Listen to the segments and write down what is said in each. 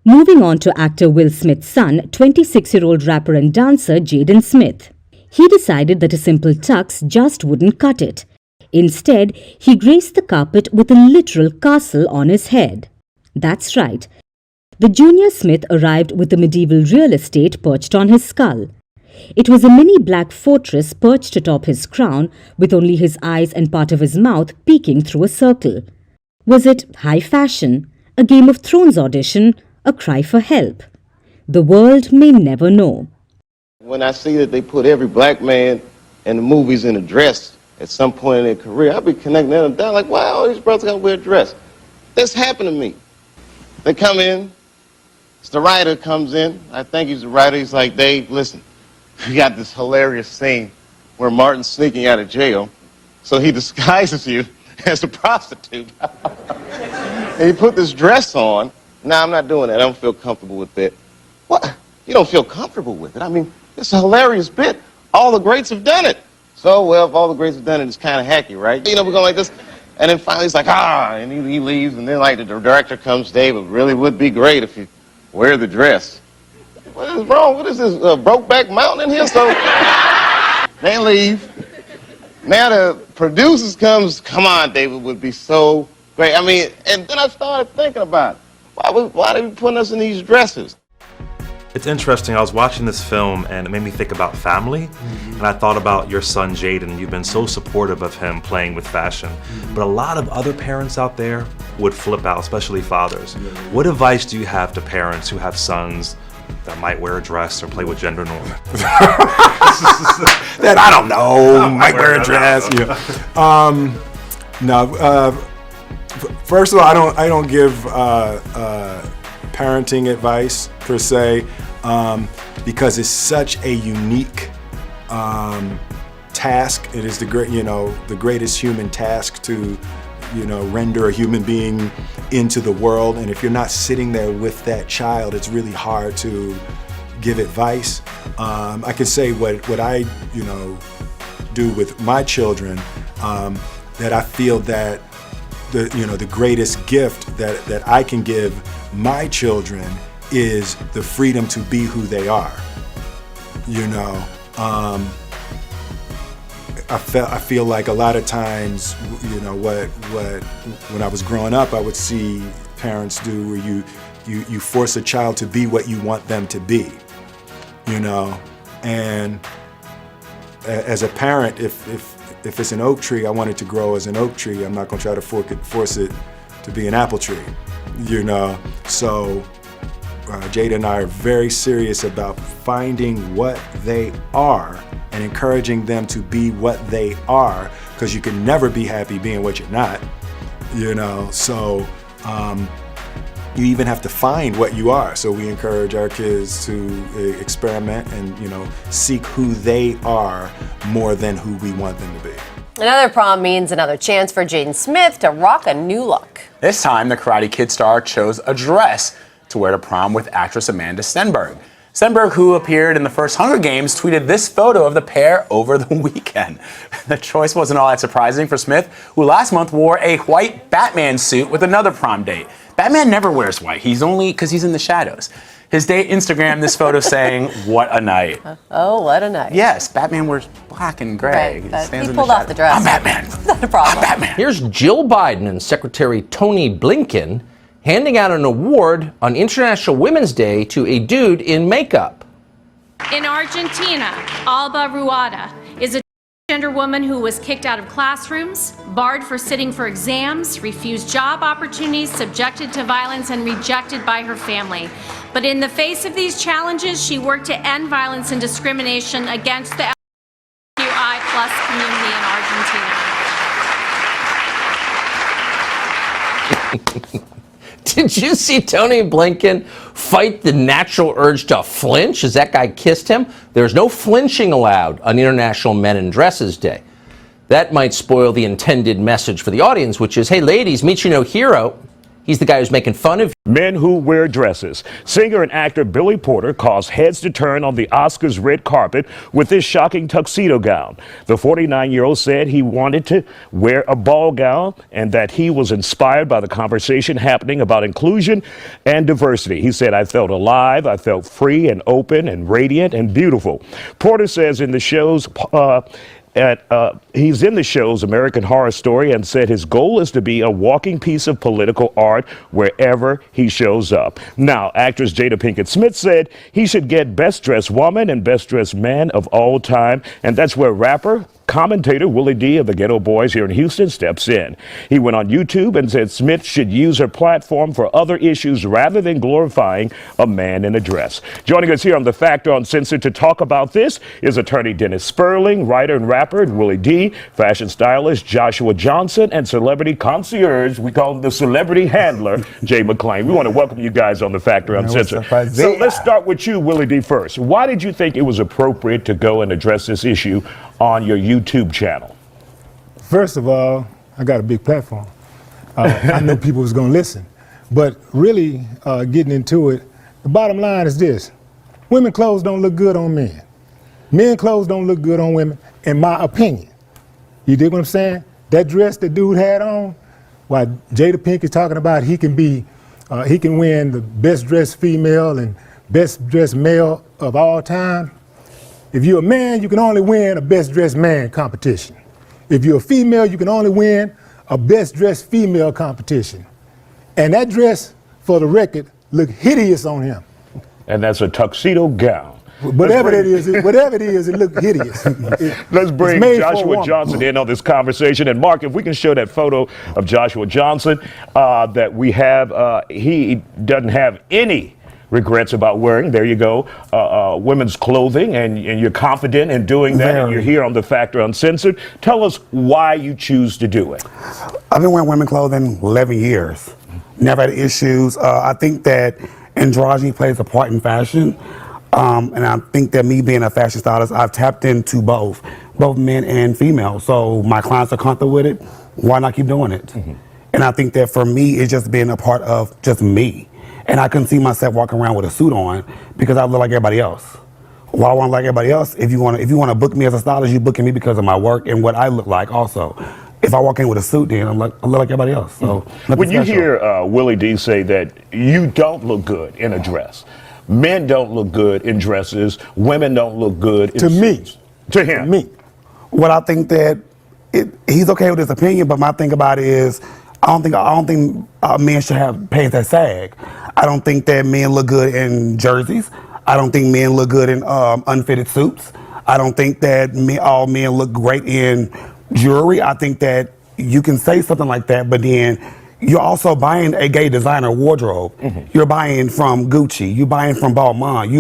Moving on to actor Will Smith's son, 26-year-old rapper and dancer Jaden Smith. He decided that a simple tux just wouldn't cut it. Instead, he graced the carpet with a literal castle on his head. That's right. The Junior Smith arrived with the medieval real estate perched on his skull. It was a mini black fortress perched atop his crown, with only his eyes and part of his mouth peeking through a circle. Was it high fashion, a Game of Thrones audition, a cry for help? The world may never know. When I see that they put every black man in the movies in a dress at some point in their career, I'll be connecting them down like, wow, all these brothers got to wear a dress. This happened to me. They come in, it's the writer comes in, I think he's the writer, he's like, Dave, listen, we got this hilarious scene where Martin's sneaking out of jail, so he disguises you as a prostitute. And he put this dress on. Now, I'm not doing that, I don't feel comfortable with it. What? You don't feel comfortable with it? I mean, it's a hilarious bit. All the greats have done it. So, well, if all the greats have done it, it's kind of hacky, right? You know, we're going like this. And then finally he's like, and he leaves. And then, like, the director comes, Dave, it really would be great if you wear the dress. What is wrong? What is this, Brokeback Mountain in here? So they leave. Now the producers come on, David, would be so great. I mean, and then I started thinking about it. Why are they putting us in these dresses? It's interesting, I was watching this film and it made me think about family, and I thought about your son Jaden. You've been so supportive of him playing with fashion, but a lot of other parents out there would flip out, especially fathers. What advice do you have to parents who have sons that might wear a dress or play with gender norms? That I don't know, might wear a dress. First of all, I don't give parenting advice per se, because it's such a unique task. It is the greatest human task to, render a human being into the world. And if you're not sitting there with that child, it's really hard to give advice. I can say what I, do with my children, that I feel that the greatest gift that I can give my children is the freedom to be who they are. I feel like a lot of times, when I was growing up, I would see parents do where you force a child to be what you want them to be, and as a parent, if it's an oak tree, I want it to grow as an oak tree. I'm not gonna try to force it to be an apple tree, So Jada and I are very serious about finding what they are and encouraging them to be what they are, because you can never be happy being what you're not, So you even have to find what you are. So we encourage our kids to experiment and, seek who they are more than who we want them to be. Another prom means another chance for Jaden Smith to rock a new look. This time, the Karate Kid star chose a dress to wear to prom with actress Amanda Stenberg. Stenberg, who appeared in the first Hunger Games, tweeted this photo of the pair over the weekend. The choice wasn't all that surprising for Smith, who last month wore a white Batman suit with another prom date. Batman never wears white. He's only because he's in the shadows. His date Instagrammed this photo saying, "What a night." Oh, what a night. Yes, Batman wears black and gray. Right, He pulled off the dress. I'm Batman. Not a problem. I'm Batman. Here's Jill Biden and Secretary Tony Blinken handing out an award on International Women's Day to a dude in makeup. In Argentina, Alba Ruada is a transgender woman who was kicked out of classrooms, barred for sitting for exams, refused job opportunities, subjected to violence, and rejected by her family. But in the face of these challenges, she worked to end violence and discrimination against the LGBTQI+ community in Argentina. Did you see Tony Blinken fight the natural urge to flinch as that guy kissed him? There's no flinching allowed on International Men in Dresses Day. That might spoil the intended message for the audience, which is, hey, ladies, meet your new hero. He's the guy who's making fun of Men who wear dresses. Singer and actor Billy Porter caused heads to turn on the Oscars red carpet with this shocking tuxedo gown. The 49-year-old said he wanted to wear a ball gown and that he was inspired by the conversation happening about inclusion and diversity. He said, "I felt alive, I felt free and open and radiant and beautiful." Porter says in the show's he's in the show's American Horror Story and said his goal is to be a walking piece of political art wherever he shows up. Now, actress Jada Pinkett Smith said he should get Best Dressed Woman and Best Dressed Man of all time, and that's where rapper commentator Willie D of the Ghetto Boys here in Houston steps in. He went on YouTube and said Smith should use her platform for other issues rather than glorifying a man in a dress. Joining us here on The Factor Uncensored to talk about this is attorney Dennis Sperling, writer and rapper Willie D, fashion stylist Joshua Johnson, and celebrity concierge, we call him the celebrity handler, Jay McClain. We want to welcome you guys on The Factor Uncensored. So let's start with you, Willie D, first. Why did you think it was appropriate to go and address this issue on your YouTube channel? First of all, I got a big platform. I knew people was going to listen. But really getting into it, the bottom line is this. Women clothes don't look good on men. Men clothes don't look good on women, in my opinion. You dig what I'm saying? That dress that dude had on, while Jada Pink is talking about he can win the best dressed female and best dressed male of all time. If you're a man, you can only win a best dressed man competition. If you're a female, you can only win a best dressed female competition. And that dress, for the record, looked hideous on him. And that's a tuxedo gown. Whatever it is, it looked hideous. Let's bring Joshua Johnson in on this conversation. And Mark, if we can show that photo of Joshua Johnson that we have, he doesn't have any regrets about wearing, there you go, women's clothing, and you're confident in doing that, and you're here on The Factor Uncensored. Tell us why you choose to do it. I've been wearing women's clothing 11 years. Never had issues. I think that androgyny plays a part in fashion. And I think that me being a fashion stylist, I've tapped into both men and female. So my clients are comfortable with it. Why not keep doing it? Mm-hmm. And I think that for me, it's just been a part of just me. And I couldn't see myself walking around with a suit on because I look like everybody else. Why I want to like everybody else? If you want to book me as a stylist, you're booking me because of my work and what I look like also. If I walk in with a suit, then I look like everybody else. So when you hear Willie D say that you don't look good in a dress, men don't look good in dresses, women don't look good in suits. To him. To me. Well, I think that he's okay with his opinion, but my thing about it is I don't think men should have pants that sag. I don't think that men look good in jerseys. I don't think men look good in unfitted suits. I don't think that all men look great in jewelry. I think that you can say something like that, but then you're also buying a gay designer wardrobe. Mm-hmm. You're buying from Gucci. You're buying from Balmain.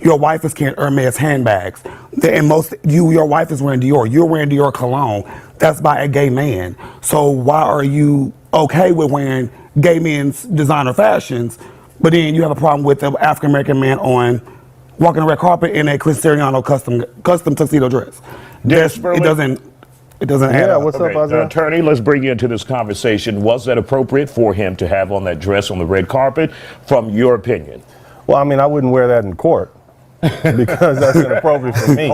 Your wife is carrying Hermes handbags. And your wife is wearing Dior. You're wearing Dior cologne. That's by a gay man. So why are you okay with wearing gay men's designer fashions, but then you have a problem with an African American man walking the red carpet in a Chris Siriano custom tuxedo dress? It doesn't add up. What's up, Isaiah? Attorney, let's bring you into this conversation. Was that appropriate for him to have on that dress on the red carpet, from your opinion? Well, I mean, I wouldn't wear that in court because that's inappropriate for me.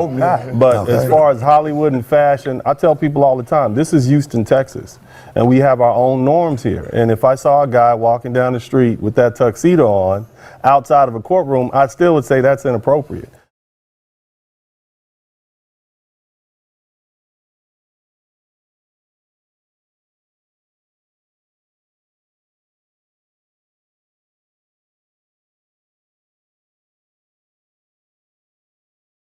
But as far as Hollywood and fashion, I tell people all the time, this is Houston, Texas, and we have our own norms here. And if I saw a guy walking down the street with that tuxedo on outside of a courtroom, I still would say that's inappropriate.